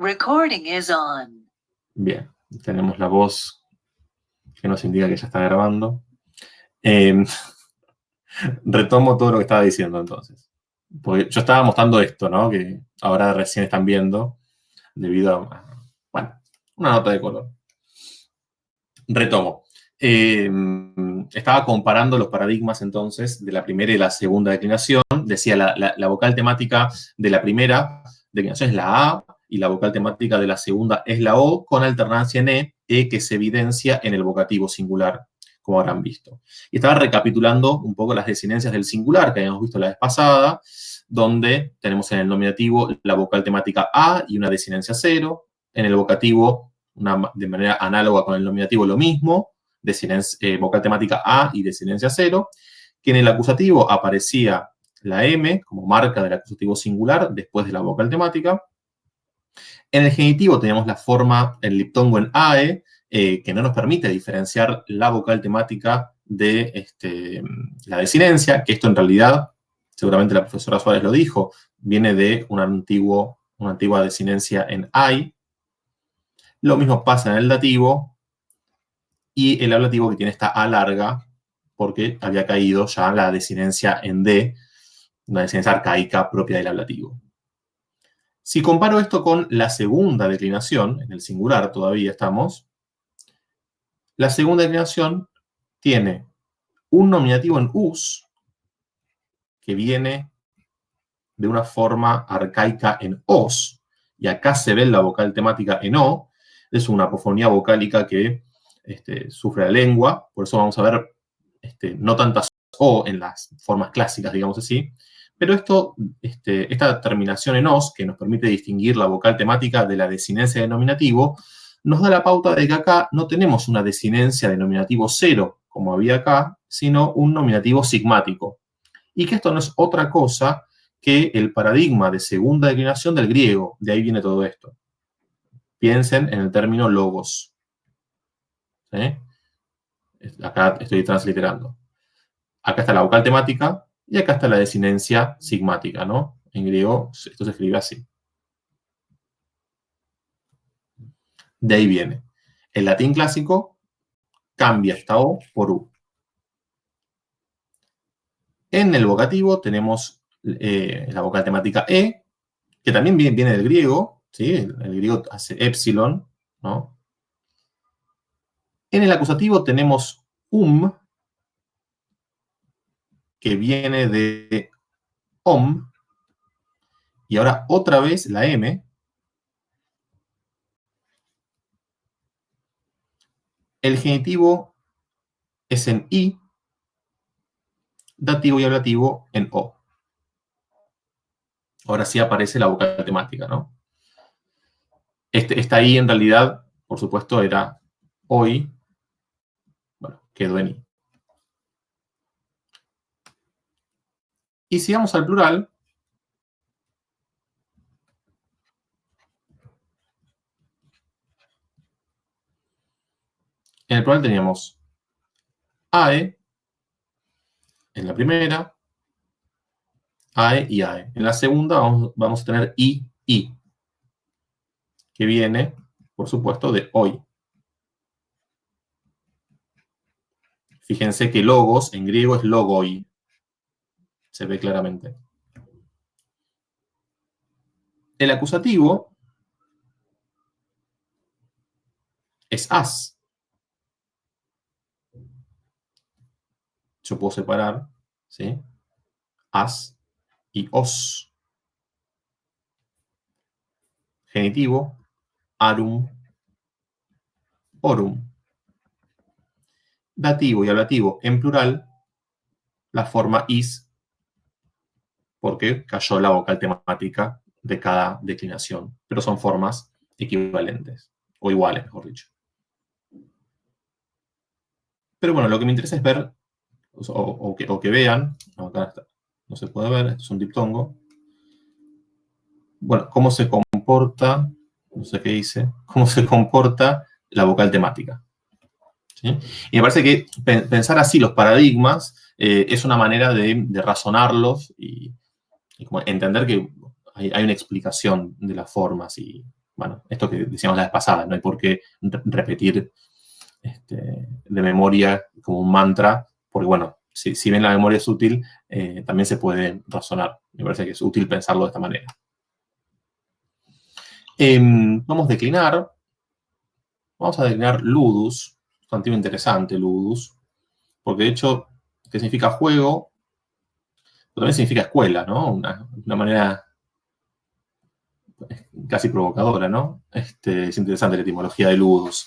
Recording is on. Bien, tenemos la voz que nos indica que ya está grabando. Retomo todo lo que estaba diciendo entonces. Porque yo estaba mostrando esto, ¿no? Que ahora recién están viendo debido a, bueno, una nota de color. Retomo. Estaba comparando los paradigmas entonces de la primera y la segunda declinación. Decía la vocal temática de la primera declinación es la A y la vocal temática de la segunda es la O, con alternancia en E que se evidencia en el vocativo singular, como habrán visto. Y estaba recapitulando un poco las desinencias del singular que habíamos visto la vez pasada, donde tenemos en el nominativo la vocal temática A y una desinencia 0, en el vocativo de manera análoga con el nominativo lo mismo, vocal temática A y desinencia 0, que en el acusativo aparecía la M como marca del acusativo singular después de la vocal temática. En el genitivo teníamos la forma, el diptongo en AE, que no nos permite diferenciar la vocal temática de la desinencia, que esto en realidad, seguramente la profesora Suárez lo dijo, viene de una antigua desinencia en AI. Lo mismo pasa en el dativo y el ablativo que tiene esta A larga, porque había caído ya la desinencia en D, una desinencia arcaica propia del ablativo. Si comparo esto con la segunda declinación, en el singular todavía estamos, la segunda declinación tiene un nominativo en us, que viene de una forma arcaica en os, y acá se ve la vocal temática en o, es una apofonía vocálica que sufre la lengua, por eso vamos a ver no tantas o en las formas clásicas, digamos así, pero esta terminación en os, que nos permite distinguir la vocal temática de la desinencia de nominativo, nos da la pauta de que acá no tenemos una desinencia de nominativo 0, como había acá, sino un nominativo sigmático. Y que esto no es otra cosa que el paradigma de segunda declinación del griego. De ahí viene todo esto. Piensen en el término logos. ¿Sí? Acá estoy transliterando. Acá está la vocal temática y acá está la desinencia sigmática, ¿no? En griego esto se escribe así. De ahí viene. El latín clásico cambia esta O por U. En el vocativo tenemos la vocal temática E, que también viene del griego, ¿sí? El griego hace épsilon, ¿no? En el acusativo tenemos que viene de om, y ahora otra vez la M. El genitivo es en I, dativo y ablativo en O. Ahora sí aparece la vocal temática, ¿no? Esta I en realidad, por supuesto, era hoy. Bueno, quedó en I. Y si vamos al plural, en el plural teníamos AE en la primera, AE y AE. En la segunda vamos a tener I, que viene, por supuesto, de hoy. Fíjense que logos en griego es logoi. Se ve claramente. El acusativo es as. Yo puedo separar, ¿sí? As y os. Genitivo, arum, orum. Dativo y ablativo en plural, la forma is, porque cayó la vocal temática de cada declinación, pero son formas equivalentes, o iguales, mejor dicho. Pero bueno, lo que me interesa es ver, o que vean, acá está, no se puede ver, esto es un diptongo. Bueno, cómo se comporta, no sé qué dice, cómo se comporta la vocal temática. ¿Sí? Y me parece que pensar así los paradigmas es una manera de razonarlos y como entender que hay una explicación de las formas y bueno, esto que decíamos la vez pasada, no hay por qué repetir de memoria como un mantra, porque bueno, si bien la memoria es útil, también se puede razonar. Me parece que es útil pensarlo de esta manera. Vamos a declinar ludus, sustantivo interesante, ludus, porque de hecho, que significa juego, pero también significa escuela, ¿no? Una manera casi provocadora, ¿no? Es interesante la etimología de ludus.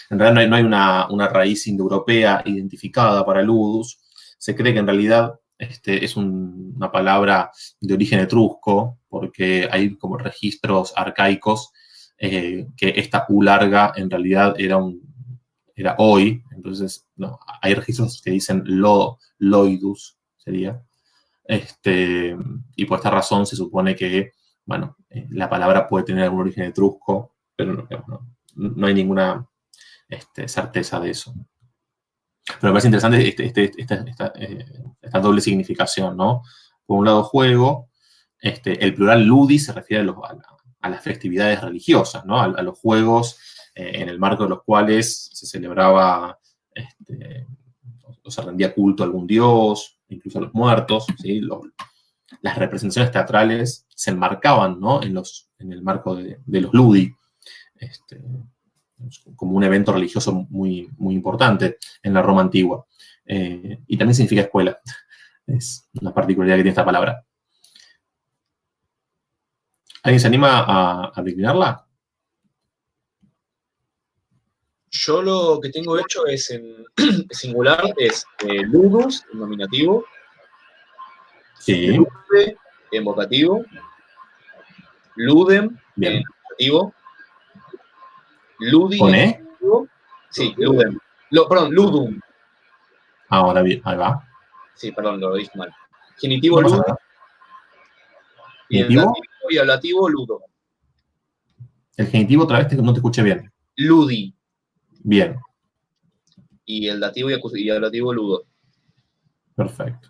En realidad no hay una raíz indoeuropea identificada para ludus. Se cree que en realidad es una palabra de origen etrusco, porque hay como registros arcaicos que esta U larga en realidad era hoy. Entonces, no, hay registros que dicen loidus, sería. Y por esta razón se supone que, bueno, la palabra puede tener algún origen etrusco, pero no hay ninguna certeza de eso. Pero me parece interesante esta doble significación, ¿no? Por un lado, juego, el plural ludi se refiere a las festividades religiosas, ¿no? A los juegos en el marco de los cuales se celebraba o se rendía culto a algún dios, incluso a los muertos, ¿sí? Las representaciones teatrales se enmarcaban, ¿no? en el marco de los ludi, como un evento religioso muy, muy importante en la Roma antigua. Y también significa escuela. Es una particularidad que tiene esta palabra. ¿Alguien se anima a declinarla? Yo lo que tengo hecho es en singular, es ludus, en nominativo, Sí. lude, en vocativo, ludem, Bien. en acusativo, ludi, ¿Con en E? acusativo. Sí, ludem. Perdón, ludum. Ahora bien, ahí va. Sí, perdón, lo dije mal. Genitivo, No pasa ludi, nada. y en ¿Genitivo? dativo y ablativo, ludo. El genitivo otra vez no te escuché bien. Ludi. Bien, Y el dativo y ablativo, ludo. perfecto.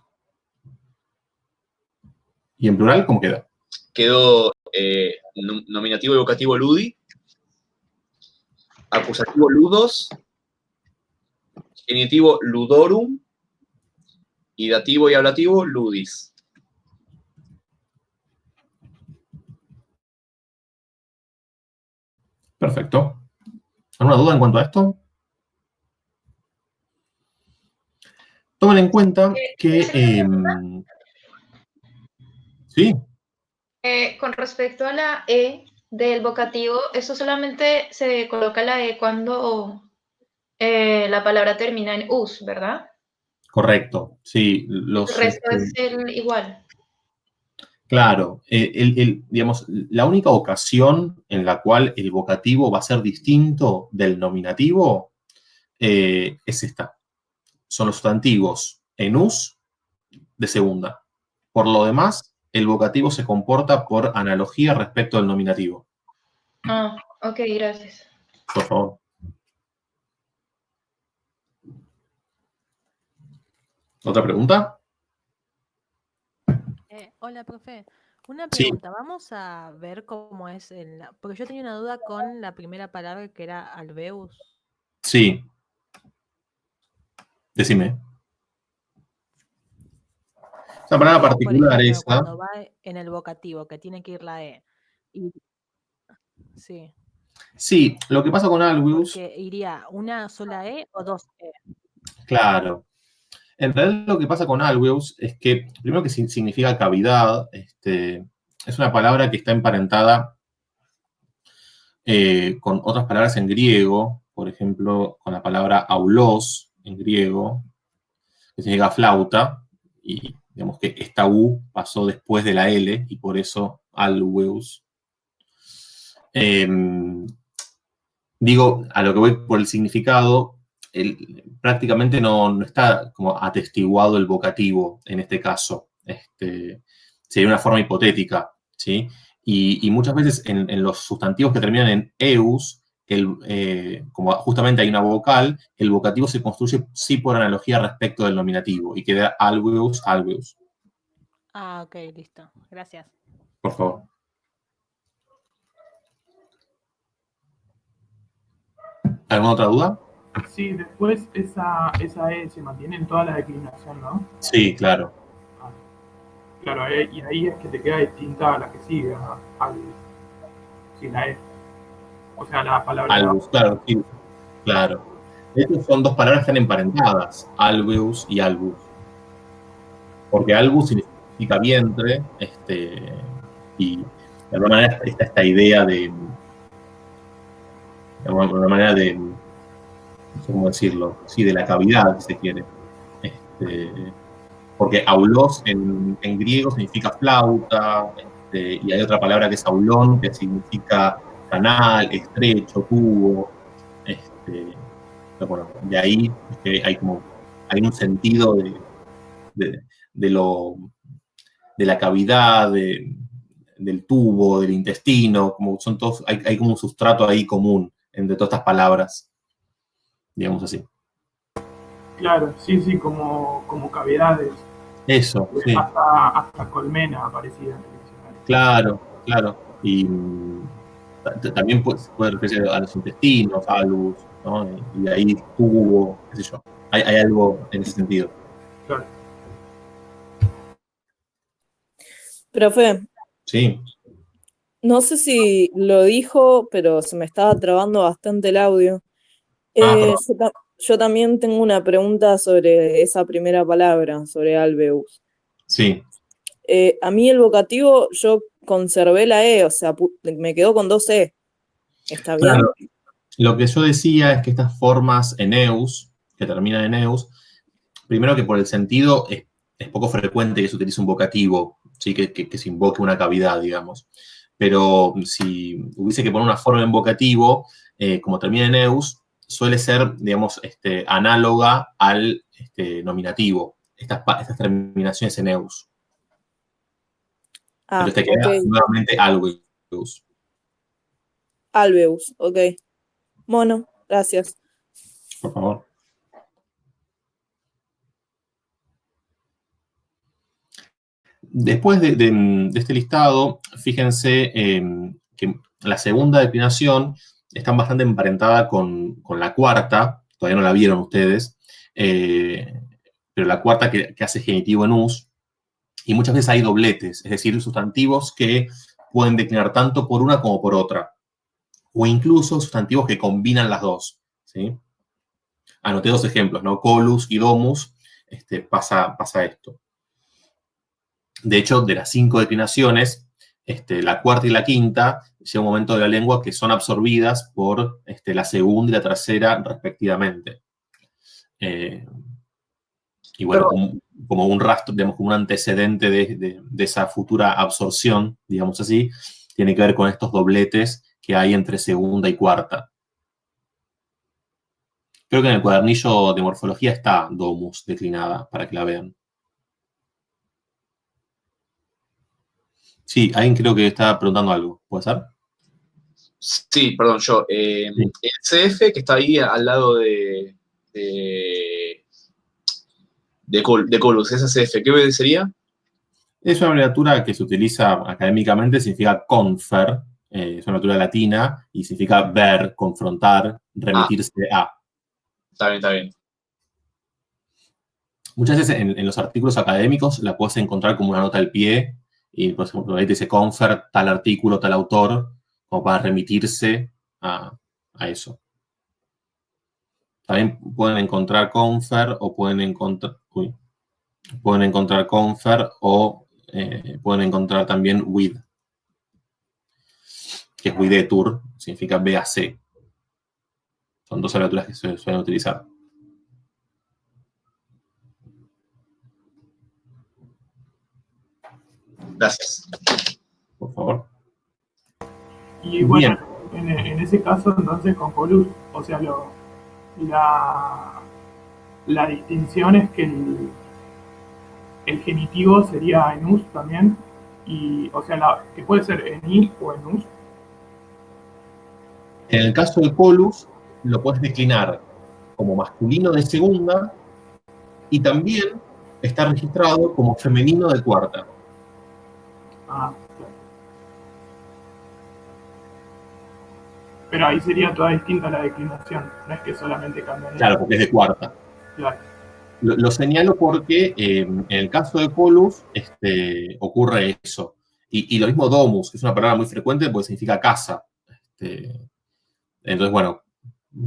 ¿Y en plural cómo queda? Quedó nominativo y vocativo, ludi. Acusativo, ludos. Genitivo, ludorum. Y dativo y ablativo, ludis. Perfecto. ¿Alguna duda en cuanto a esto? Tomen en cuenta que... sí, Con respecto a la E del vocativo, eso solamente se coloca la E cuando la palabra termina en us, ¿verdad? correcto. Sí, El resto es el igual. claro, digamos, la única ocasión en la cual el vocativo va a ser distinto del nominativo es esta. Son los sustantivos en us de segunda. Por lo demás, el vocativo se comporta por analogía respecto al nominativo. Ah, ok, gracias. Por favor. ¿Otra pregunta? Hola, profe. Una Sí. pregunta. Vamos a ver cómo es porque yo tenía una duda con la primera palabra que era alveus. Sí. Decime. Esa palabra Por particular ejemplo, esa. cuando va en el vocativo, que tiene que ir la E. Sí. Sí, lo que pasa con alveus. Porque iría una sola E o dos E. Claro. En realidad lo que pasa con alveus es que, primero que significa cavidad, es una palabra que está emparentada con otras palabras en griego, por ejemplo, con la palabra aulos en griego, que significa flauta, y digamos que esta U pasó después de la L, y por eso alveus. Digo, a lo que voy por el significado, prácticamente no está como atestiguado el vocativo en este caso. Sería una forma hipotética, ¿sí? Y muchas veces en los sustantivos que terminan en eus, como justamente hay una vocal, el vocativo se construye sí por analogía respecto del nominativo y queda alveus, alveus. Ah, ok, listo. Gracias. Por favor. ¿Alguna otra duda? Sí, después esa E se mantiene en toda la declinación, ¿no? Sí, claro. Ah, claro, y ahí es que te queda distinta a la que sigue, ¿no? Sí, la E. O sea, la palabra de Albus, abajo. claro, sí, claro. De hecho, son dos palabras que están emparentadas, alveus y albus. Porque albus significa vientre, y de alguna manera está esta idea de alguna manera no sé cómo decirlo, sí, de la cavidad, si se quiere. Porque aulos en griego significa flauta, y hay otra palabra que es aulón, que significa canal, estrecho, tubo. Pero bueno, de ahí es que hay un sentido de la cavidad, del tubo, del intestino, como son todos, hay como un sustrato ahí común entre todas estas palabras, digamos así. Claro, sí, como cavidades. Eso, sí. Hasta colmena aparecía en el diccionario. Claro, claro. Y también puede referirse a los intestinos, algus, ¿no? Y de ahí tubo, qué sé yo. Hay algo en ese sentido. Claro. Profe, Sí. no sé si lo dijo, pero se me estaba trabando bastante el audio. Perdón. Yo también tengo una pregunta sobre esa primera palabra, sobre alveus. Sí. A mí el vocativo, yo conservé la E, o sea, me quedó con 2 E. ¿Está bien? Claro. Lo que yo decía es que estas formas en eus, que terminan en eus, primero que por el sentido es poco frecuente que se utilice un vocativo, ¿sí? que se invoque una cavidad, digamos. Pero si hubiese que poner una forma en vocativo, como termina en eus, suele ser, digamos, análoga al nominativo, estas terminaciones en eus. Ah, Entonces te queda ok. nuevamente alveus. Alveus, ok. Bueno, gracias. Por favor. Después de este listado, fíjense que la segunda declinación está bastante emparentada con la cuarta, todavía no la vieron ustedes, pero la cuarta que hace genitivo en us, y muchas veces hay dobletes, es decir, sustantivos que pueden declinar tanto por una como por otra, o incluso sustantivos que combinan las dos, ¿sí? Anoté 2 ejemplos, ¿no? Colus y domus, pasa esto. De hecho, de las 5 declinaciones, la cuarta y la quinta, llega un momento de la lengua que son absorbidas por la segunda y la tercera respectivamente. Y bueno, como un rastro, digamos, como un antecedente de esa futura absorción, digamos así, tiene que ver con estos dobletes que hay entre segunda y cuarta. Creo que en el cuadernillo de morfología está domus declinada, para que la vean. Sí, alguien creo que está preguntando algo. ¿Puede ser? Sí, perdón, yo. El CF que está ahí al lado de Colus, esa CF, ¿qué sería? Es una abreviatura que se utiliza académicamente, significa confer, es una abreviatura latina y significa ver, confrontar, remitirse a. Está bien, está bien. Muchas veces en los artículos académicos la puedes encontrar como una nota al pie y, por ejemplo, ahí te dice confer, tal artículo, tal autor, como para remitirse a eso. También pueden encontrar confer o pueden encontrar confer o pueden encontrar también with, que es videtur, significa BAC. Son 2 abreviaturas que se suelen utilizar. Gracias. Por favor. Y bueno, en ese caso, entonces, con Colus, o sea, la distinción es que el genitivo sería en us también, y, o sea, que puede ser en i o en us. En el caso de Colus, lo puedes declinar como masculino de segunda y también está registrado como femenino de cuarta. Ah, claro. Pero ahí sería toda distinta la declinación, no es que solamente cambian. Claro, porque es de cuarta. Claro. Lo señalo porque en el caso de Polus ocurre eso. Y lo mismo domus, que es una palabra muy frecuente porque significa casa. Entonces, bueno,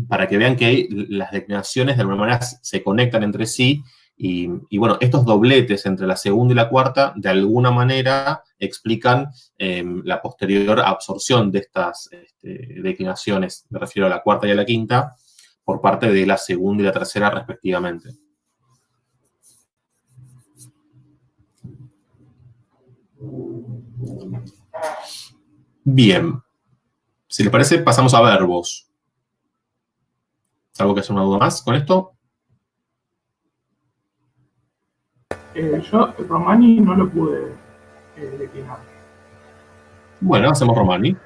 para que vean que las declinaciones de alguna manera se conectan entre sí y bueno, estos dobletes entre la segunda y la cuarta de alguna manera explican la posterior absorción de estas declinaciones, me refiero a la cuarta y a la quinta, por parte de la segunda y la tercera respectivamente. Bien. Si les parece, pasamos a verbos. ¿Algo que hacer una duda más con esto? Yo Romani no lo pude declinar. Bueno, hacemos Romani.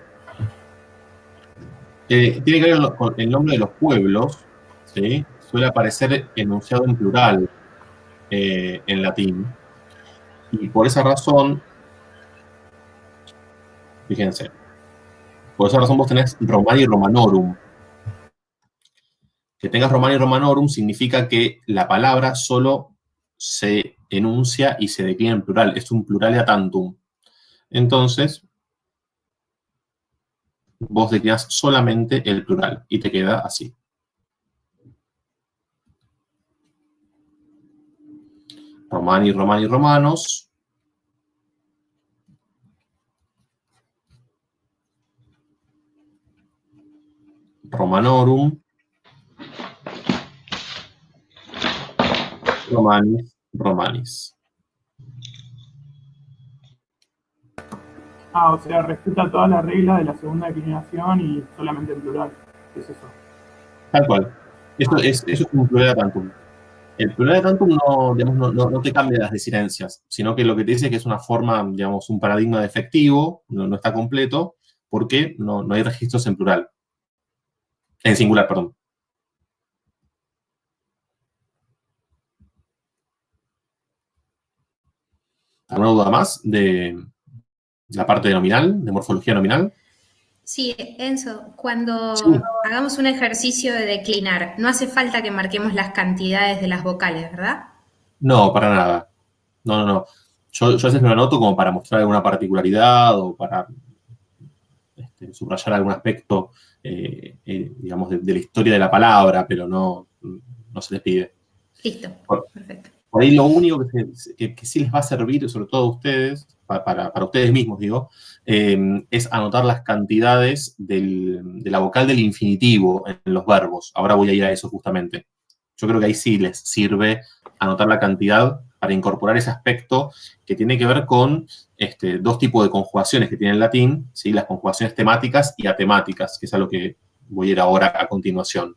Tiene que ver con el nombre de los pueblos, ¿sí? Suele aparecer enunciado en plural en latín. Y por esa razón, fíjense, por esa razón vos tenés Romani Romanorum. Que tengas Romani Romanorum significa que la palabra solo se enuncia y se declina en plural. Es un pluralia tantum. Entonces, vos declinas solamente el plural y te queda así. Romani, Romani, Romanos. Romanorum. Romanis, Romanis. O sea, respeta todas las reglas de la segunda declinación y solamente en plural. ¿Qué es eso? Tal cual. Eso es un pluralia tantum. El pluralia tantum no te cambia las desinencias, sino que lo que te dice es que es una forma, digamos, un paradigma defectivo, no está completo, porque no hay registros en plural. En singular, perdón. ¿Alguna duda más de la parte de nominal, de morfología nominal? Sí, Enzo, cuando Sí. hagamos un ejercicio de declinar, no hace falta que marquemos las cantidades de las vocales, ¿verdad? No, para nada. No. Yo a veces me lo anoto como para mostrar alguna particularidad o para subrayar algún aspecto, digamos, de la historia de la palabra, pero no se les pide. Listo, perfecto. Por ahí lo único que sí les va a servir, sobre todo a ustedes, para ustedes mismos, digo, es anotar las cantidades de la vocal del infinitivo en los verbos. Ahora voy a ir a eso justamente. Yo creo que ahí sí les sirve anotar la cantidad para incorporar ese aspecto que tiene que ver con dos tipos de conjugaciones que tiene el latín, ¿sí? Las conjugaciones temáticas y atemáticas, que es a lo que voy a ir ahora a continuación.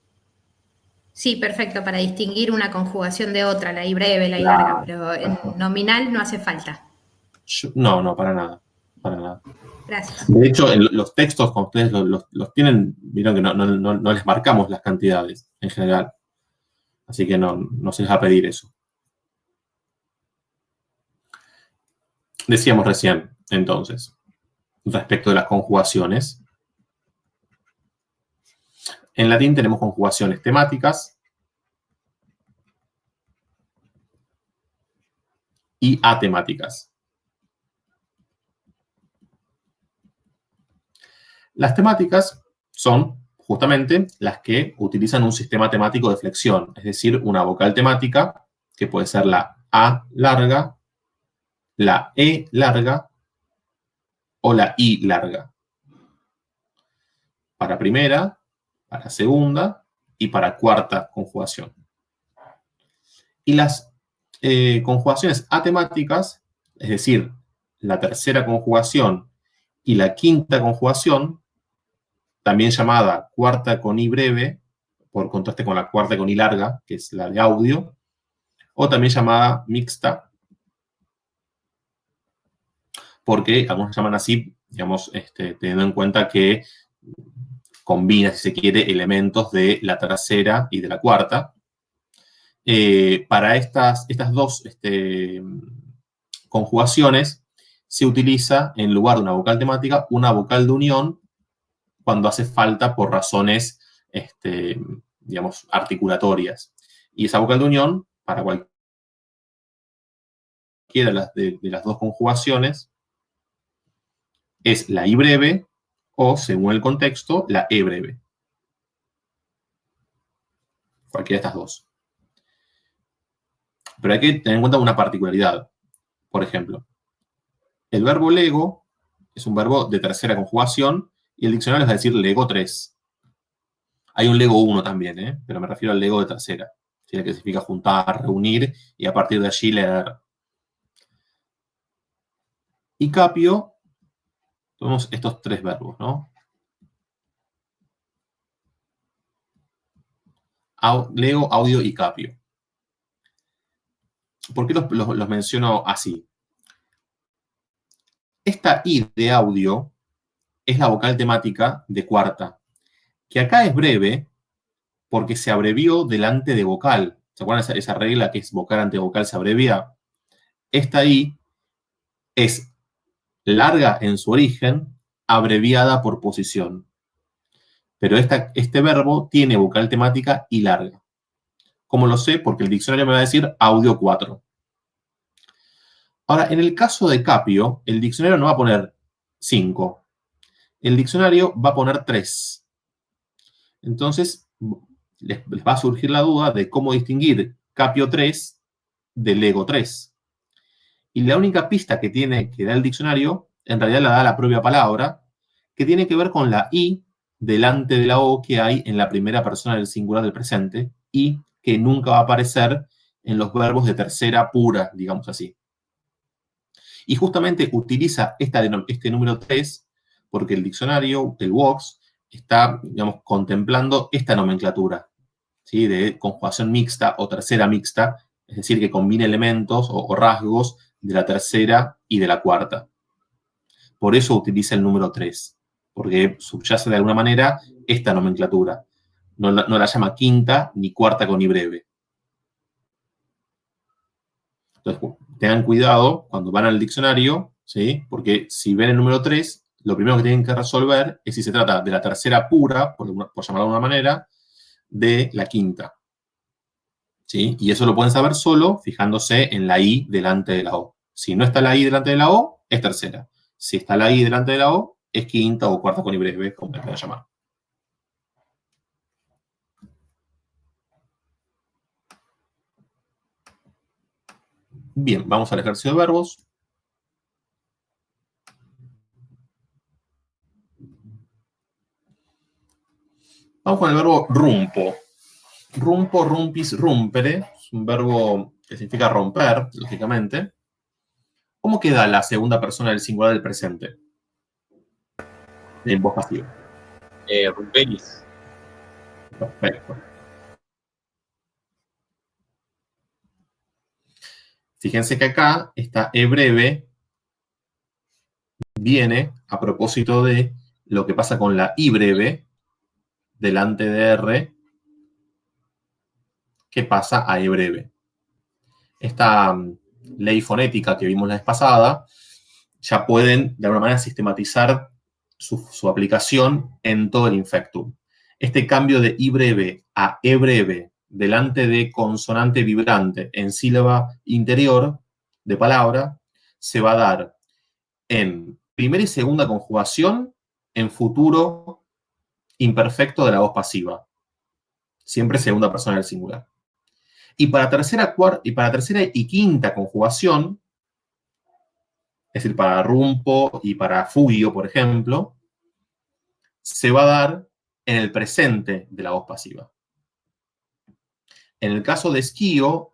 Sí, perfecto, para distinguir una conjugación de otra, la I breve, la I Claro. larga, pero en nominal no hace falta. No, para nada. Para nada. Gracias. De hecho, en los textos, cuando ustedes los tienen, vieron que no les marcamos las cantidades en general. Así que no se les va a pedir eso. Decíamos recién, entonces, respecto de las conjugaciones. En latín tenemos conjugaciones temáticas y atemáticas. Las temáticas son justamente las que utilizan un sistema temático de flexión, es decir, una vocal temática que puede ser la A larga, la E larga o la I larga. Para primera, para segunda y para cuarta conjugación. Y las conjugaciones atemáticas, es decir, la tercera conjugación y la quinta conjugación, también llamada cuarta con I breve, por contraste con la cuarta con I larga, que es la de audio, o también llamada mixta, porque algunos llaman así, digamos, teniendo en cuenta que combina, si se quiere, elementos de la tercera y de la cuarta. Para estas dos conjugaciones se utiliza, en lugar de una vocal temática, una vocal de unión cuando hace falta por razones, digamos, articulatorias. Y esa vocal de unión, para cualquiera de las dos conjugaciones, es la I breve o, según el contexto, la E breve. Cualquiera de estas dos. Pero hay que tener en cuenta una particularidad. Por ejemplo, el verbo lego es un verbo de tercera conjugación y el diccionario les va a decir lego 3. Hay un lego 1 también, pero me refiero al lego de tercera. ¿Sí? Que significa juntar, reunir y a partir de allí leer. Y capio, tenemos estos tres verbos, ¿no? Lego, audio y capio. ¿Por qué los menciono así? Esta I de audio es la vocal temática de cuarta, que acá es breve porque se abrevió delante de vocal. ¿Se acuerdan esa regla que es vocal ante vocal se abrevia? Esta I es larga en su origen, abreviada por posición. Pero este verbo tiene vocal temática y larga. ¿Cómo lo sé? Porque el diccionario me va a decir audio 4. Ahora, en el caso de capio, el diccionario no va a poner 5. El diccionario va a poner 3. Entonces, les va a surgir la duda de cómo distinguir capio 3 de lego 3. Y la única pista que da el diccionario, en realidad la da la propia palabra, que tiene que ver con la I delante de la O que hay en la primera persona del singular del presente y que nunca va a aparecer en los verbos de tercera pura, digamos así. Y justamente utiliza este número 3 porque el diccionario, el WOX, está, digamos, contemplando esta nomenclatura, ¿sí? De conjugación mixta o tercera mixta, es decir, que combina elementos o rasgos de la tercera y de la cuarta. Por eso utiliza el número 3, porque subyace de alguna manera esta nomenclatura. No la llama quinta ni cuarta con I breve. Entonces, tengan cuidado cuando van al diccionario, ¿sí? Porque si ven el número 3, lo primero que tienen que resolver es si se trata de la tercera pura, por llamarlo de alguna manera, de la quinta. ¿Sí? Y eso lo pueden saber solo fijándose en la I delante de la O. Si no está la I delante de la O, es tercera. Si está la I delante de la O, es quinta o cuarta con I breve, como le pueden llamar. Bien, vamos al ejercicio de verbos. Vamos con el verbo rumpo. Rumpo, rumpis, rumpere. Es un verbo que significa romper, lógicamente. ¿Cómo queda la segunda persona del singular del presente? En voz pasiva. Rumperis. Perfecto. Fíjense que acá esta E breve viene a propósito de lo que pasa con la I breve delante de R, que pasa a E breve. Esta ley fonética que vimos la vez pasada, ya pueden de alguna manera sistematizar su aplicación en todo el infectum. Este cambio de I breve a E breve delante de consonante vibrante en sílaba interior de palabra se va a dar en primera y segunda conjugación en futuro imperfecto de la voz pasiva. Siempre segunda persona del singular. Y para tercera y quinta conjugación, es decir, para rumpo y para fugio, por ejemplo, se va a dar en el presente de la voz pasiva. En el caso de esquío,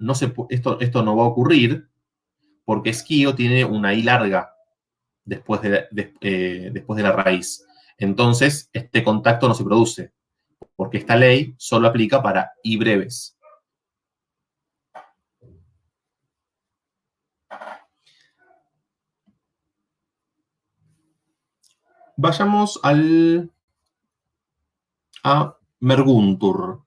esto no va a ocurrir porque esquío tiene una I larga después de la raíz. Entonces, este contacto no se produce, porque esta ley solo aplica para I breves. Vayamos a merguntur.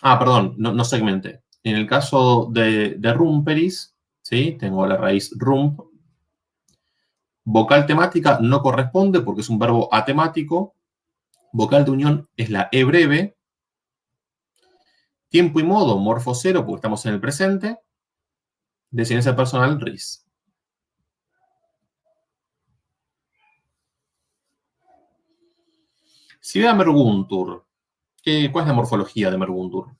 Perdón, no segmenté. En el caso de rumperis, ¿sí? Tengo la raíz rump, Vocal temática no corresponde porque es un verbo atemático. Vocal de unión es la E breve. Tiempo y modo, morfo cero, porque estamos en el presente. Designancia personal, RIS. Si ve a Merguntur, ¿cuál es la morfología de Merguntur?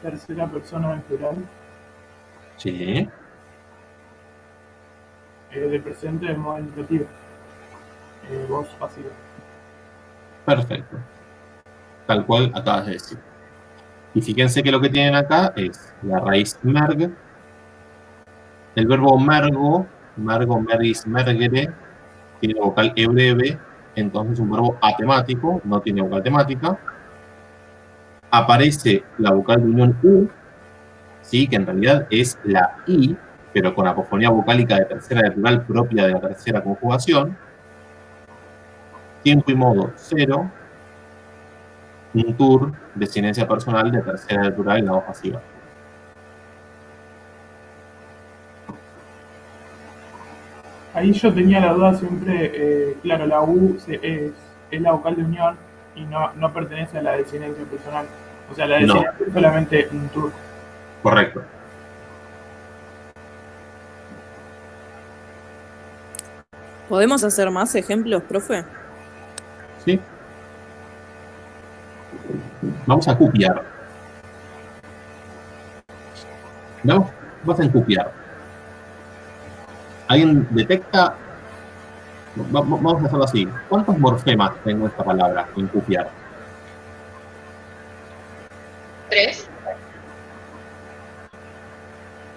Tercera persona del plural. Sí. De presente de modo indicativo. Voz pasiva. Perfecto. Tal cual acabas de decir. Y fíjense que lo que tienen acá es la raíz merg, el verbo mergo, mergis, mergere, tiene vocal E breve, entonces un verbo atemático, no tiene vocal temática. Aparece la vocal de unión U, ¿sí? Que en realidad es la I, pero con apofonía vocálica de tercera de plural propia de la tercera conjugación. Tiempo y modo, 0. Un tour, designancia personal de tercera de plural en la voz pasiva. Ahí yo tenía la duda siempre, claro, la U es la vocal de unión y no pertenece a la designancia personal. O sea, la designancia es solamente un tour. Correcto. ¿Podemos hacer más ejemplos, profe? ¿Sí? Vamos a copiar. ¿No? Vas a copiar. ¿Alguien detecta? Vamos a hacerlo así. ¿Cuántos morfemas tengo esta palabra en copiar? 3.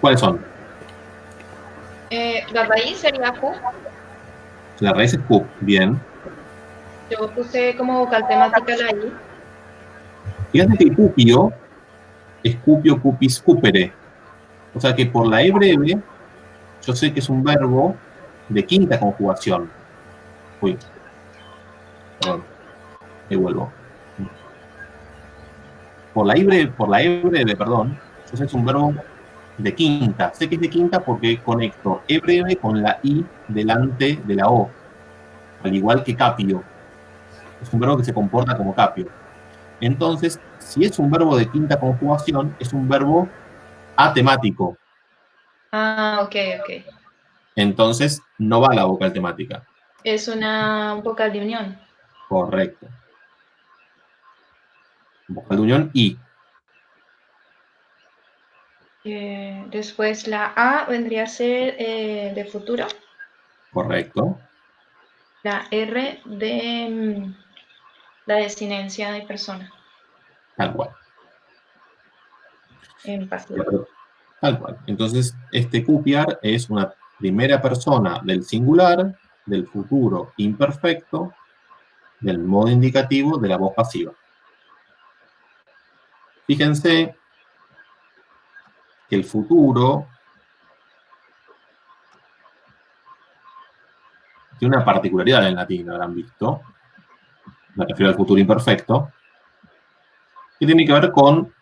¿Cuáles son? La raíz sería Q. La raíz es cup, bien. Yo puse como vocal temática la I. Fíjate que cupio es cupio, cupis, cupere. O sea que por la E breve, yo sé que es un verbo de quinta conjugación. Uy. Perdón. Ahí vuelvo. Por la E breve, perdón, yo sé que es un verbo de quinta. Sé que es de quinta porque conecto E breve con la I delante de la O. Al igual que capio. Es un verbo que se comporta como capio. Entonces, si es un verbo de quinta conjugación, es un verbo atemático. Ah, ok. Entonces, no va la vocal temática. Es una vocal de unión. Correcto. Vocal de unión I. Después la A vendría a ser de futuro. Correcto. La R de la desinencia de persona. Tal cual. En pasivo. Tal cual. Entonces, este copiar es una primera persona del singular, del futuro imperfecto, del modo indicativo de la voz pasiva. Fíjense que el futuro tiene una particularidad en latín, habrán visto. Me refiero al futuro imperfecto, que tiene que ver con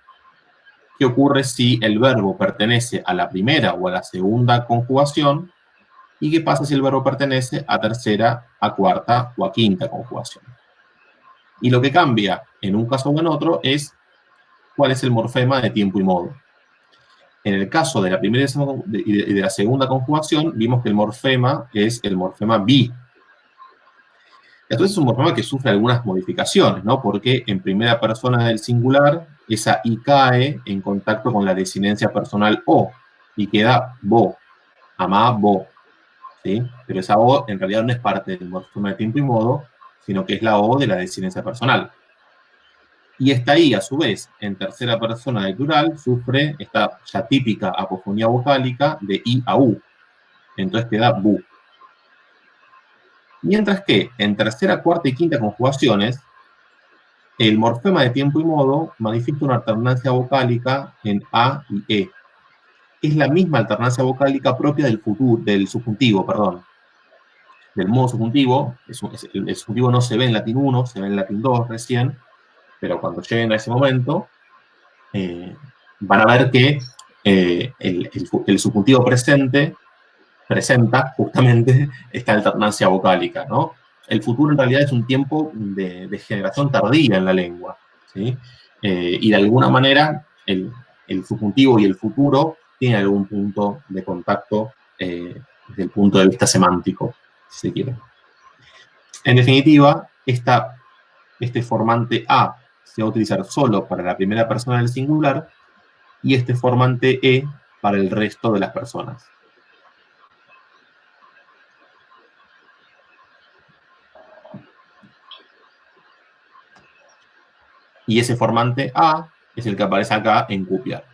qué ocurre si el verbo pertenece a la primera o a la segunda conjugación y qué pasa si el verbo pertenece a tercera, a cuarta o a quinta conjugación. Y lo que cambia en un caso o en otro es cuál es el morfema de tiempo y modo. En el caso de la primera y de la segunda conjugación, vimos que el morfema es el morfema bi. Entonces es un morfema que sufre algunas modificaciones, ¿no? Porque en primera persona del singular, esa I cae en contacto con la desinencia personal O y queda bo, amá, bo, ¿sí? Pero esa O en realidad no es parte del morfema de tiempo y modo, sino que es la O de la desinencia personal. Y esta I, a su vez, en tercera persona del plural, sufre esta ya típica apofonía vocálica de I a U. Entonces queda bu. Mientras que en tercera, cuarta y quinta conjugaciones, el morfema de tiempo y modo manifiesta una alternancia vocálica en A y E. Es la misma alternancia vocálica propia del subjuntivo, perdón. Del modo subjuntivo. El subjuntivo no se ve en latín 1, se ve en latín 2 recién, pero cuando lleguen a ese momento, van a ver que el subjuntivo presente presenta justamente esta alternancia vocálica, ¿no? El futuro en realidad es un tiempo de generación tardía en la lengua, ¿sí? Y de alguna manera el subjuntivo y el futuro tienen algún punto de contacto desde el punto de vista semántico, si se quiere. En definitiva, este formante A se va a utilizar solo para la primera persona del singular y este formante E para el resto de las personas. Y ese formante A es el que aparece acá en copiar.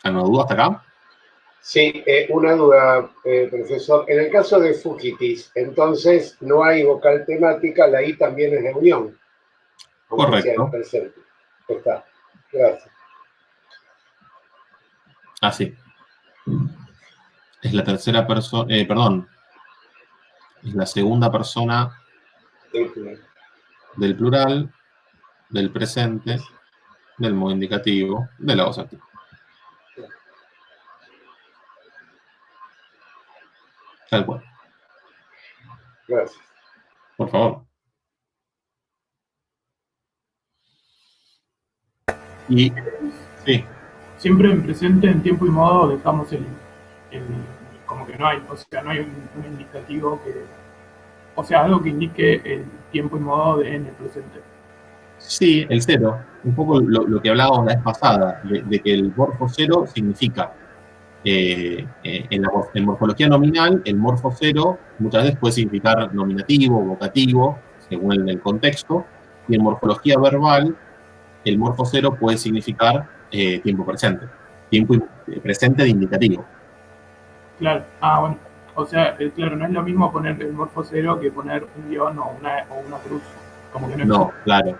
¿Alguna duda hasta acá? Sí, una duda, profesor. En el caso de fugitis, entonces no hay vocal temática, la I también es de unión. Aunque sea Correcto. el presente. Está. Gracias. Así. Es la tercera persona, perdón. Es la segunda persona del plural, del presente, del modo indicativo, de la voz activa. Tal cual. Gracias. Por favor. Y, sí. Siempre en presente, en tiempo y modo, dejamos como que no hay, o sea, no hay un indicativo que, o sea, algo que indique el tiempo y modo en el presente. Sí, el cero. Un poco lo que hablábamos la vez pasada, de que el morfo cero significa, en morfología nominal, el morfo cero muchas veces puede significar nominativo, vocativo, según el contexto, y en morfología verbal, el morfo cero puede significar tiempo presente, tiempo presente de indicativo. Claro, bueno. O sea, claro, no es lo mismo poner el morfo cero que poner un guión o una cruz. Como que No, claro.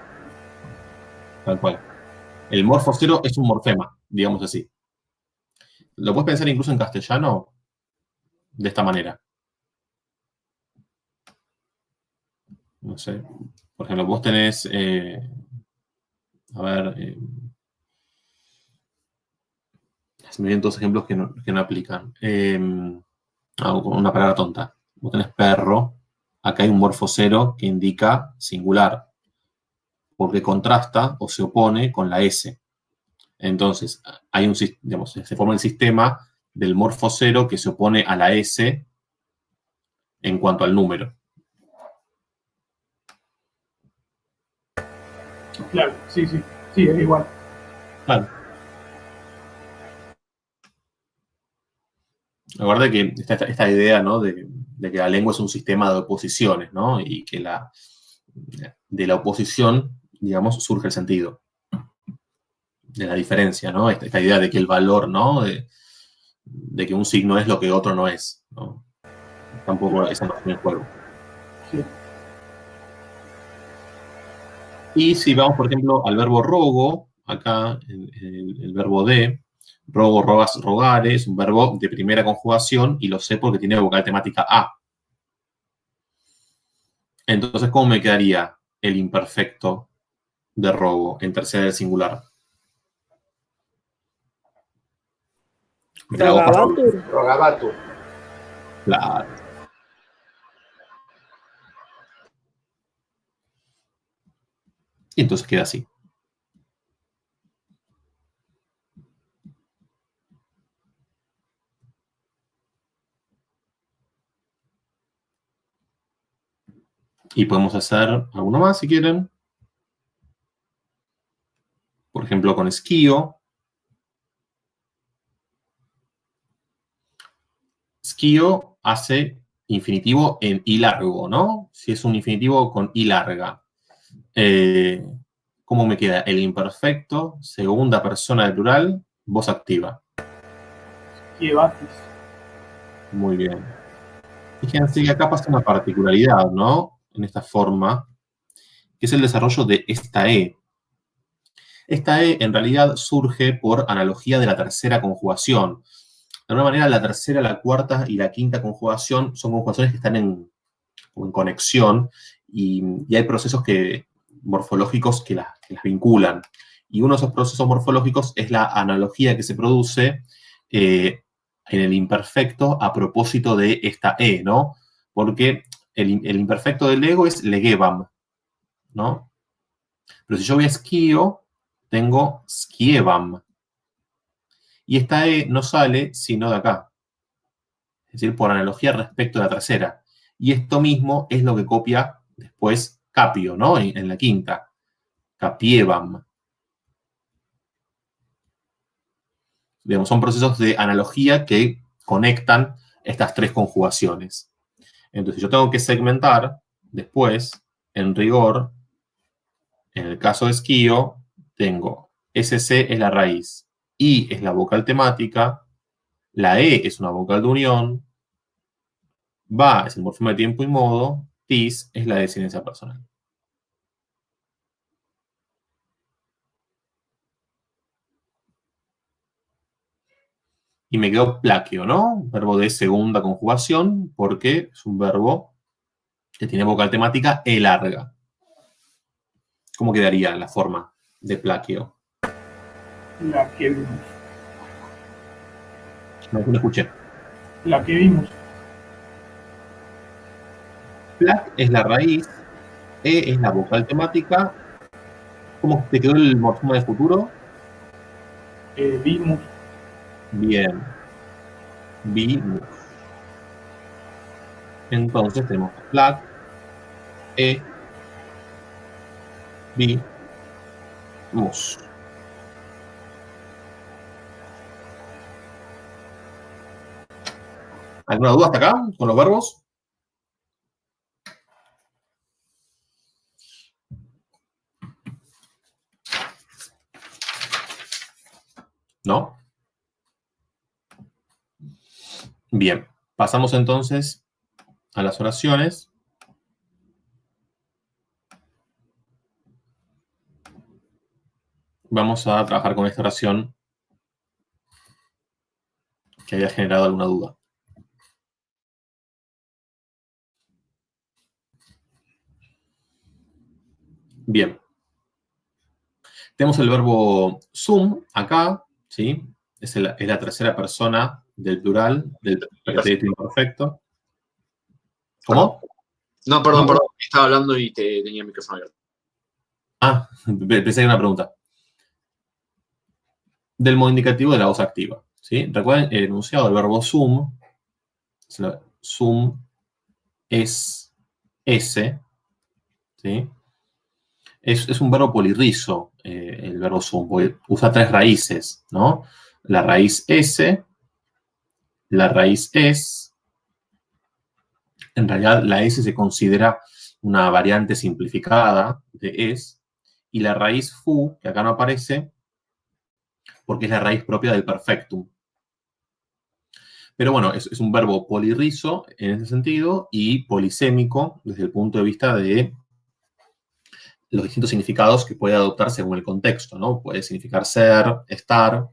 Tal cual. El morfo cero es un morfema, digamos así. Lo puedes pensar incluso en castellano de esta manera. No sé. Por ejemplo, vos tenés, a ver, se me vienen todos ejemplos que no aplican. Una palabra tonta. Vos tenés perro, acá hay un morfo cero que indica singular, porque contrasta o se opone con la S. Entonces, hay digamos, se forma el sistema del morfo cero que se opone a la S en cuanto al número. Claro, sí, es igual. Claro. Recuerda que esta idea, ¿no? de que la lengua es un sistema de oposiciones, ¿no? Y que de la oposición, digamos, surge el sentido. De la diferencia, ¿no? Esta idea de que el valor, ¿no? De que un signo es lo que otro no es, ¿no? Tampoco esa no es el juego. Sí. Y si vamos, por ejemplo, al verbo rogo, acá el verbo de, rogo, rogas, rogare, es un verbo de primera conjugación y lo sé porque tiene vocal temática A. Entonces, ¿cómo me quedaría el imperfecto de rogo en tercera del singular? Rogavatur. Rogavatur. Claro. Y entonces queda así. Y podemos hacer alguno más si quieren. Por ejemplo, con esquío. Esquío hace infinitivo en I largo, ¿no? Si es un infinitivo con I larga. ¿Cómo me queda? El imperfecto, segunda persona del plural, voz activa. Esquivatis. Muy bien. Fíjense que acá pasa una particularidad, ¿no? En esta forma, que es el desarrollo de esta E. Esta E en realidad surge por analogía de la tercera conjugación. De alguna manera, la tercera, la cuarta y la quinta conjugación son conjugaciones que están en conexión y hay procesos morfológicos que las vinculan. Y uno de esos procesos morfológicos es la analogía que se produce en el imperfecto a propósito de esta E, ¿no? Porque el imperfecto del ego es legebam, ¿no? Pero si yo voy a esquío, tengo skievam. Y esta E no sale sino de acá. Es decir, por analogía respecto de la tercera. Y esto mismo es lo que copia después capio, ¿no? En la quinta. Capievam. Digamos, son procesos de analogía que conectan estas tres conjugaciones. Entonces, yo tengo que segmentar después, en rigor, en el caso de esquío, tengo SC es la raíz, I es la vocal temática, la E es una vocal de unión, va es el morfema de tiempo y modo, tis es la desinencia personal. Y me quedó plaqueo, ¿no? Verbo de segunda conjugación, porque es un verbo que tiene vocal temática E larga. ¿Cómo quedaría la forma de plaqueo? La que vimos. No escuché. La que vimos. Plac es la raíz, E es la vocal temática. ¿Cómo te quedó el morfema de futuro? Vimos. Bien. Vimos. Entonces tenemos plac, E, vimos. ¿Alguna duda hasta acá con los verbos? ¿No? Bien, pasamos entonces a las oraciones. Vamos a trabajar con esta oración que haya generado alguna duda. Bien. Tenemos el verbo sum acá, ¿sí? Es la tercera persona del plural, del pretérito imperfecto. ¿Cómo? No, perdón, estaba hablando y tenía el micrófono abierto. Ah, pensé que era una pregunta. Del modo indicativo de la voz activa, ¿sí? Recuerden el enunciado del verbo sum. Sum es ese, ¿sí? Es un verbo polirrizo, el verbo sum, porque usa tres raíces, ¿no? La raíz S, la raíz es. En realidad, la S se considera una variante simplificada de es, y la raíz fu, que acá no aparece, porque es la raíz propia del perfectum. Pero bueno, es un verbo polirrizo en ese sentido y polisémico desde el punto de vista de los distintos significados que puede adoptar según el contexto, ¿no? Puede significar ser, estar.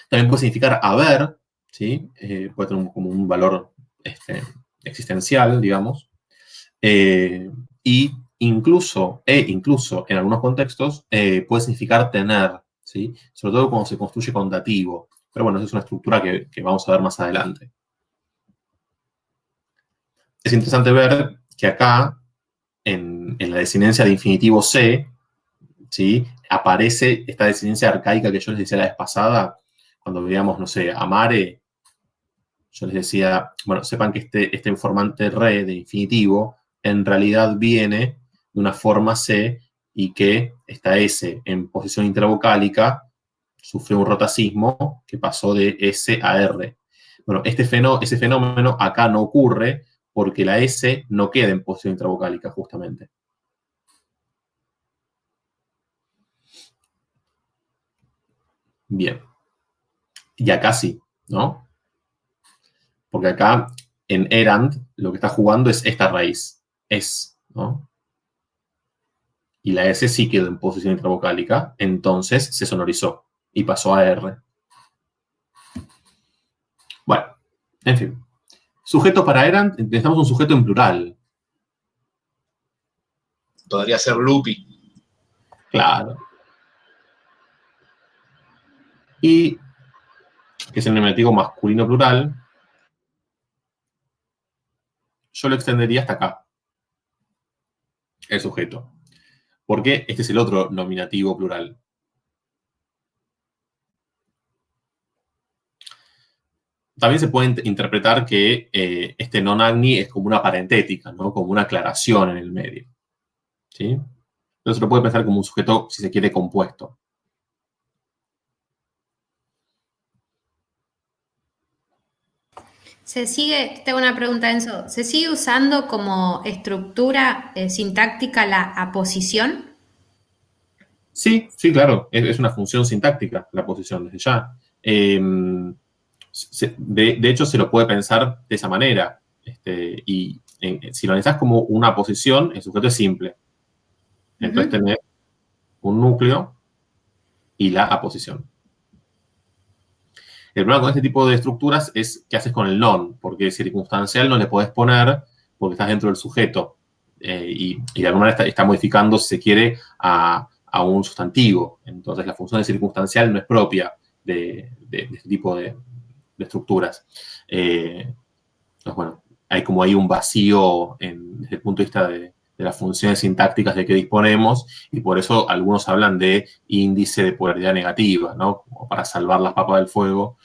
También puede significar haber, ¿sí? Puede tener como un valor existencial, digamos. Y incluso en algunos contextos puede significar tener, ¿sí? Sobre todo cuando se construye con dativo. Pero bueno, esa es una estructura que vamos a ver más adelante. Es interesante ver que acá, en la desinencia de infinitivo C, ¿sí? Aparece esta desinencia arcaica que yo les decía la vez pasada, cuando veíamos, no sé, amare, yo les decía, bueno, sepan que este informante re de infinitivo en realidad viene de una forma C y que esta S en posición intravocálica sufrió un rotacismo que pasó de S a R. Bueno, ese fenómeno acá no ocurre porque la S no queda en posición intravocálica, justamente. Bien. Y acá sí, ¿no? Porque acá, en erand, lo que está jugando es esta raíz. Es, ¿no? Y la S sí quedó en posición intravocálica, entonces se sonorizó y pasó a R. Bueno, en fin. Sujeto para erant, necesitamos un sujeto en plural. Podría ser Lupi. Claro. Y, que es el nominativo masculino plural, yo lo extendería hasta acá. El sujeto. Porque este es el otro nominativo plural. También se puede interpretar que este non agni es como una parentética, ¿no? Como una aclaración en el medio. ¿Sí? Entonces se lo puede pensar como un sujeto, si se quiere, compuesto. Tengo una pregunta, Enzo. ¿Se sigue usando como estructura sintáctica la aposición? Sí, sí, claro. Es una función sintáctica la posición desde ya. De hecho, se lo puede pensar de esa manera. Si lo analizás como una posición, el sujeto es simple. Entonces tenés un núcleo y la aposición. El problema con este tipo de estructuras es qué haces con el non, porque circunstancial no le podés poner porque estás dentro del sujeto. Y de alguna manera está modificando, si se quiere, a un sustantivo. Entonces la función de circunstancial no es propia de este tipo de estructuras. Entonces, bueno, hay como ahí un vacío desde el punto de vista de las funciones sintácticas de que disponemos, y por eso algunos hablan de índice de polaridad negativa, ¿no? Como para salvar las papas del fuego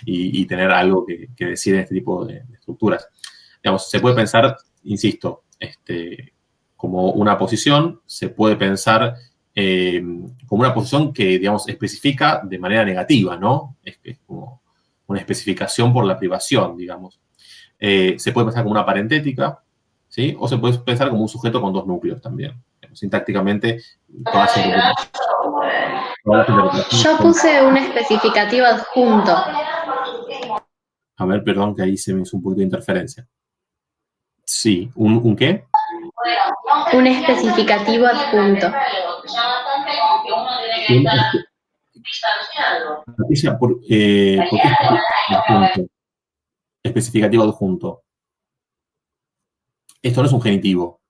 y tener algo que decir en este tipo de estructuras. Digamos, se puede pensar, insisto, como una posición, se puede pensar como una posición que, digamos, especifica de manera negativa, ¿no? Es como una especificación por la privación, digamos. Se puede pensar como una parentética, ¿sí? O se puede pensar como un sujeto con dos núcleos también. Sintácticamente, Yo puse un especificativo adjunto. A ver, perdón, que ahí se me hizo un poquito de interferencia. Sí, ¿un qué? Un especificativo adjunto. Patricia, ¿por qué adjunto? Especificativo adjunto. Esto no es un genitivo.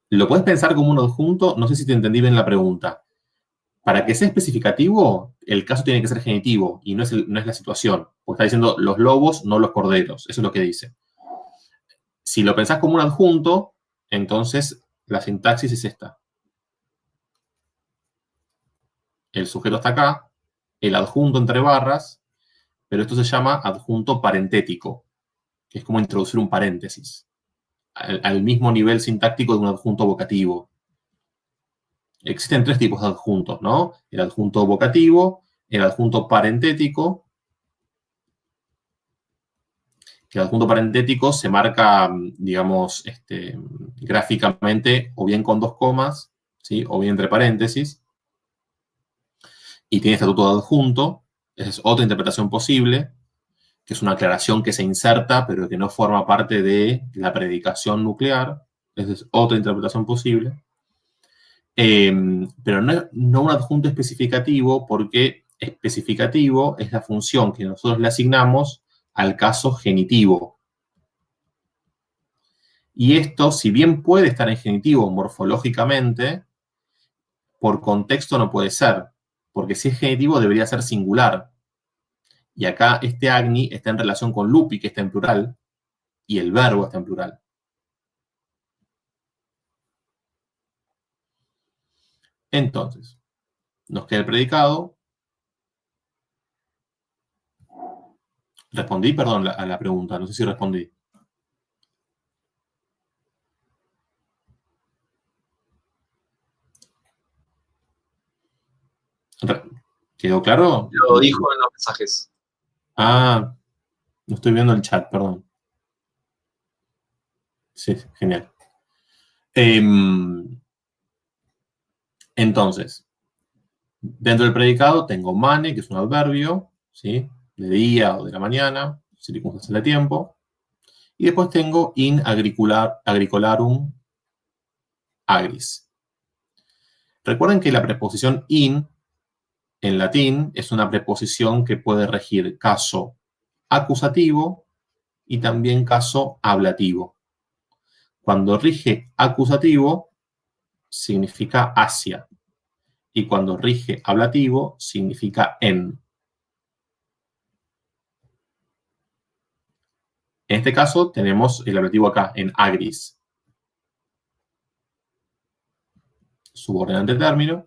Lo puedes pensar como un adjunto, no sé si te entendí bien la pregunta. Para que sea especificativo, el caso tiene que ser genitivo y no es la situación. Porque está diciendo los lobos, no los corderos. Eso es lo que dice. Si lo pensás como un adjunto, entonces la sintaxis es esta. El sujeto está acá, el adjunto entre barras, pero esto se llama adjunto parentético, que es como introducir un paréntesis, al mismo nivel sintáctico de un adjunto vocativo. Existen tres tipos de adjuntos, ¿no? El adjunto vocativo, el adjunto parentético. Que el adjunto parentético se marca, digamos, gráficamente o bien con dos comas, ¿sí? O bien entre paréntesis. Y tiene estatuto de adjunto. Esa es otra interpretación posible, que es una aclaración que se inserta, pero que no forma parte de la predicación nuclear. Esa es otra interpretación posible. Pero no un adjunto especificativo, porque especificativo es la función que nosotros le asignamos al caso genitivo. Y esto, si bien puede estar en genitivo morfológicamente, por contexto no puede ser, porque si es genitivo debería ser singular. Y acá este agni está en relación con lupi, que está en plural, y el verbo está en plural. Entonces, nos queda el predicado. Respondí, perdón, a la pregunta, no sé si respondí. ¿Quedó claro? Lo dijo en los mensajes. Ah, no estoy viendo el chat, perdón. Sí, genial. Entonces, dentro del predicado tengo mane, que es un adverbio, ¿sí? De día o de la mañana, circunstancias de tiempo. Y después tengo in agricolarum agris. Recuerden que la preposición in, en latín, es una preposición que puede regir caso acusativo y también caso ablativo. Cuando rige acusativo, significa hacia. Y cuando rige ablativo, significa en. En este caso, tenemos el ablativo acá, en agris. Subordinante término.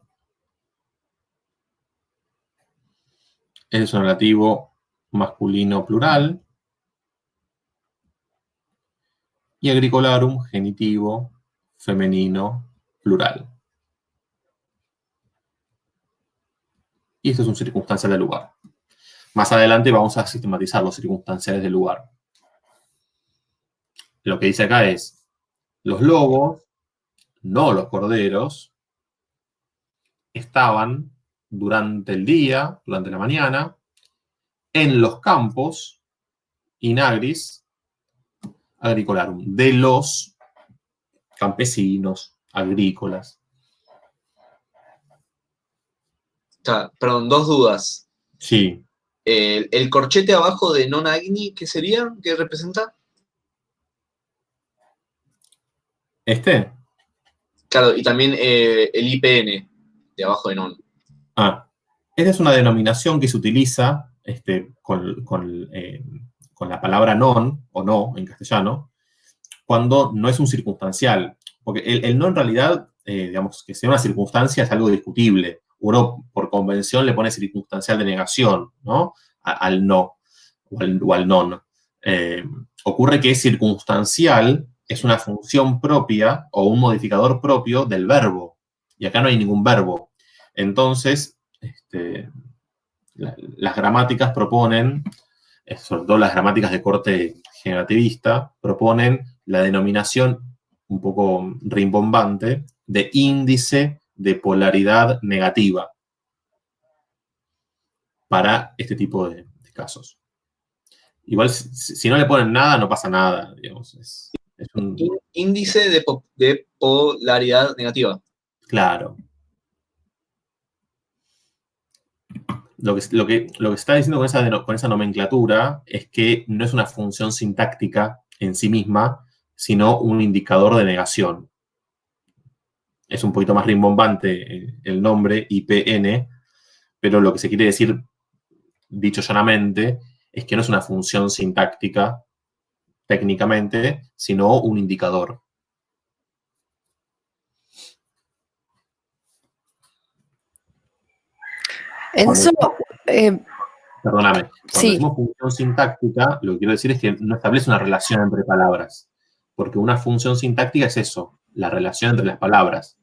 Este es un ablativo masculino plural. Y agricolarum, genitivo, femenino, plural. Y esto es un circunstancial del lugar. Más adelante vamos a sistematizar los circunstanciales del lugar. Lo que dice acá es, los lobos, no los corderos, estaban durante el día, durante la mañana, en los campos, in agris, agricolarum, de los campesinos, agrícolas. Perdón, 2 dudas. Sí. El corchete abajo de non agni, ¿qué sería? ¿Qué representa? ¿Este? Claro, y también el IPN de abajo de non. Esta es una denominación que se utiliza con la palabra non, o no, en castellano, cuando no es un circunstancial. Porque el no en realidad, digamos, que sea una circunstancia es algo discutible. Uno, por convención, le pone circunstancial de negación, ¿no? Al no, o al non. Ocurre que circunstancial es una función propia o un modificador propio del verbo. Y acá no hay ningún verbo. Entonces, las gramáticas proponen, sobre todo las gramáticas de corte generativista, proponen la denominación un poco rimbombante de índice de polaridad negativa para este tipo de casos. Igual, si no le ponen nada, no pasa nada, digamos. Es un... Índice de polaridad negativa. Claro. Lo que se está diciendo con esa nomenclatura es que no es una función sintáctica en sí misma, sino un indicador de negación. Es un poquito más rimbombante el nombre, IPN, pero lo que se quiere decir, dicho llanamente, es que no es una función sintáctica técnicamente, sino un indicador. Enzo, Perdóname, cuando sí. decimos función sintáctica, lo que quiero decir es que no establece una relación entre palabras, porque una función sintáctica es eso, la relación entre las palabras.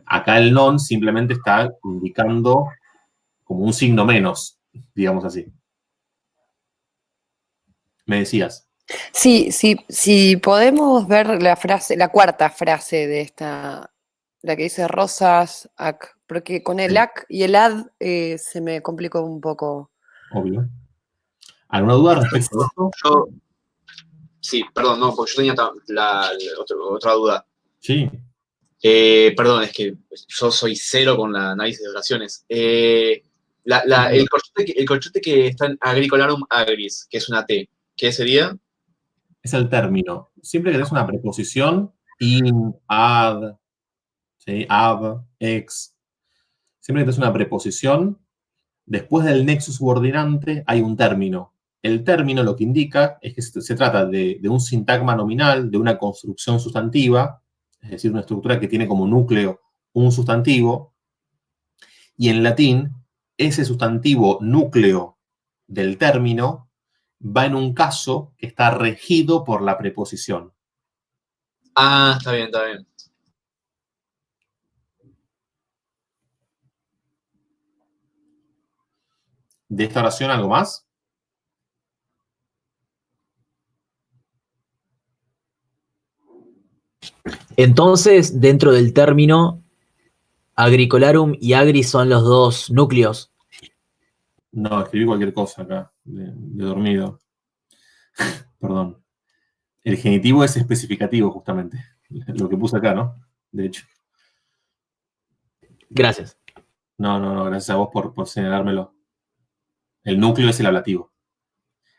Acá el non simplemente está indicando como un signo menos, digamos así. ¿Me decías? Sí, si podemos ver la frase, la cuarta frase de esta, la que dice rosas, ac, porque con el Sí. ac y el ad se me complicó un poco. Obvio. ¿Alguna duda respecto a esto? Sí, perdón, no, porque yo tenía otra duda. Sí. Perdón, es que yo soy cero con la análisis de oraciones. El corchete que está en agricolarum agris, que es una T, ¿qué sería? Es el término. Siempre que tenés una preposición, in, ad, ¿sí? Ab, ex, siempre que tenés una preposición, después del nexo subordinante hay un término. El término lo que indica es que se trata de un sintagma nominal, de una construcción sustantiva, es decir, una estructura que tiene como núcleo un sustantivo, y en latín, ese sustantivo núcleo del término va en un caso que está regido por la preposición. Ah, está bien, está bien. ¿De esta oración algo más? Entonces, dentro del término, agricolarum y agri son los dos núcleos. No, escribí cualquier cosa acá, de dormido. Perdón. El genitivo es especificativo, justamente. Lo que puse acá, ¿no? De hecho. Gracias. No, gracias a vos por señalármelo. El núcleo es el ablativo.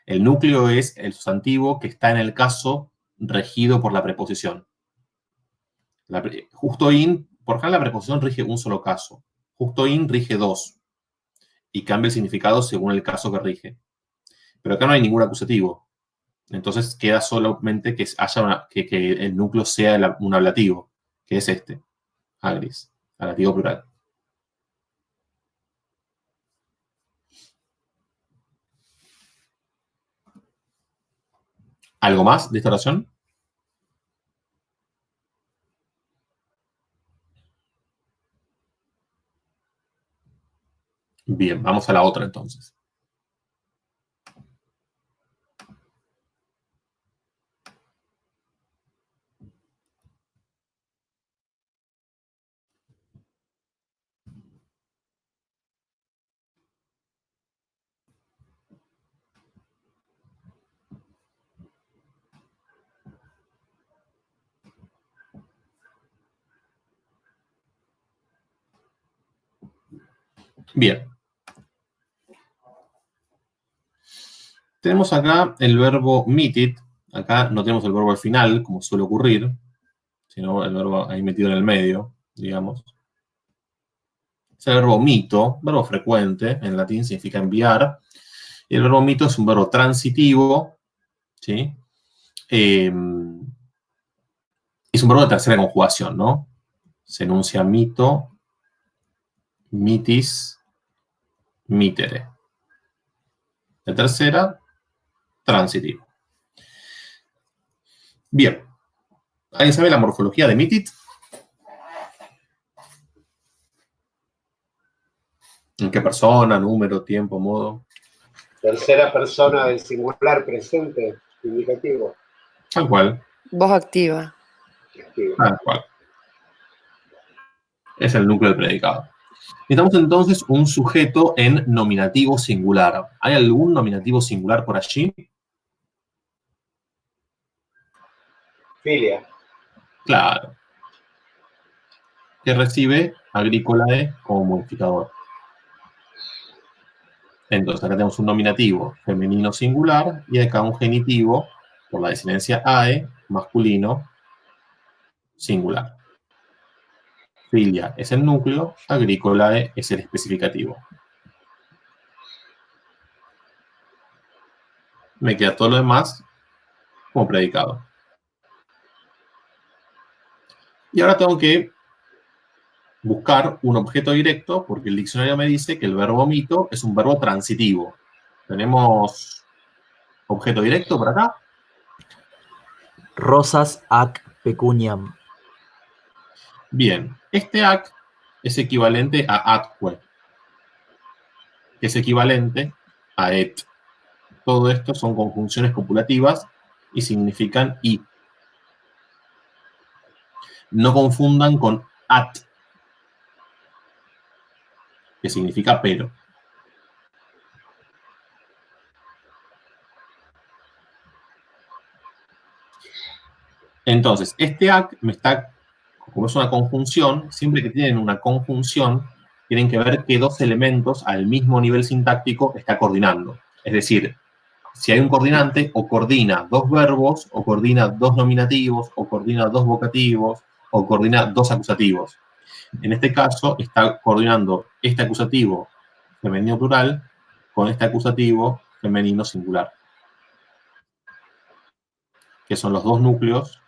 El núcleo es el sustantivo que está en el caso regido por la preposición. Justo in, por ejemplo, la preposición rige un solo caso. Justo in rige dos. Y cambia el significado según el caso que rige. Pero acá no hay ningún acusativo. Entonces queda solamente que haya que el núcleo sea un ablativo, que es este, agris, ablativo plural. ¿Algo más de esta oración? Bien, vamos a la otra entonces. Bien. Tenemos acá el verbo mitit. Acá no tenemos el verbo al final, como suele ocurrir, sino el verbo ahí metido en el medio, digamos. Es el verbo mito, verbo frecuente, en latín significa enviar. Y el verbo mito es un verbo transitivo, ¿sí? Es un verbo de tercera conjugación, ¿no? Se enuncia mito, mitis, mitere. De tercera, transitivo. Bien. ¿Alguien sabe la morfología de mitit? ¿En qué persona, número, tiempo, modo? Tercera persona del singular presente, indicativo. Tal cual. Voz activa. Tal cual. Es el núcleo del predicado. Necesitamos entonces un sujeto en nominativo singular. ¿Hay algún nominativo singular por allí? Filia. Claro. Que recibe agrícolae como modificador. Entonces acá tenemos un nominativo femenino singular y acá un genitivo por la desinencia ae masculino singular. Filia es el núcleo, agrícolae es el especificativo. Me queda todo lo demás como predicado. Y ahora tengo que buscar un objeto directo, porque el diccionario me dice que el verbo mito es un verbo transitivo. ¿Tenemos objeto directo por acá? Rosas ac pecuniam. Bien, este ac es equivalente a atque, que es equivalente a et. Todo esto son conjunciones copulativas y significan y. No confundan con at, que significa pero. Entonces, este ac me está, como es una conjunción, siempre que tienen una conjunción, tienen que ver qué dos elementos al mismo nivel sintáctico está coordinando. Es decir, si hay un coordinante, o coordina dos verbos, o coordina dos nominativos, o coordina dos vocativos, o coordina dos acusativos. En este caso, está coordinando este acusativo femenino plural con este acusativo femenino singular, que son los dos núcleos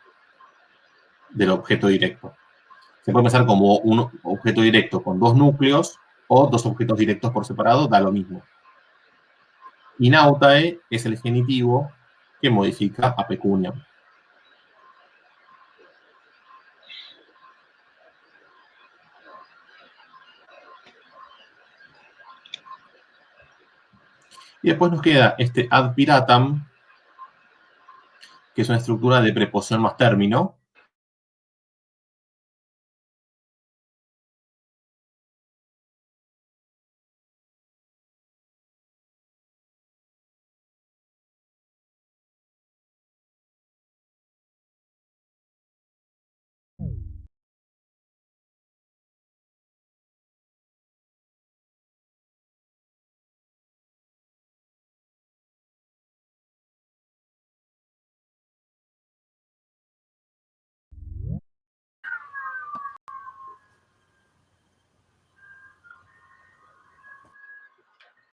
del objeto directo. Se puede pensar como un objeto directo con dos núcleos o dos objetos directos por separado, da lo mismo. Inautae es el genitivo que modifica a pecuniam. Y después nos queda este ad piratam, que es una estructura de preposición más término,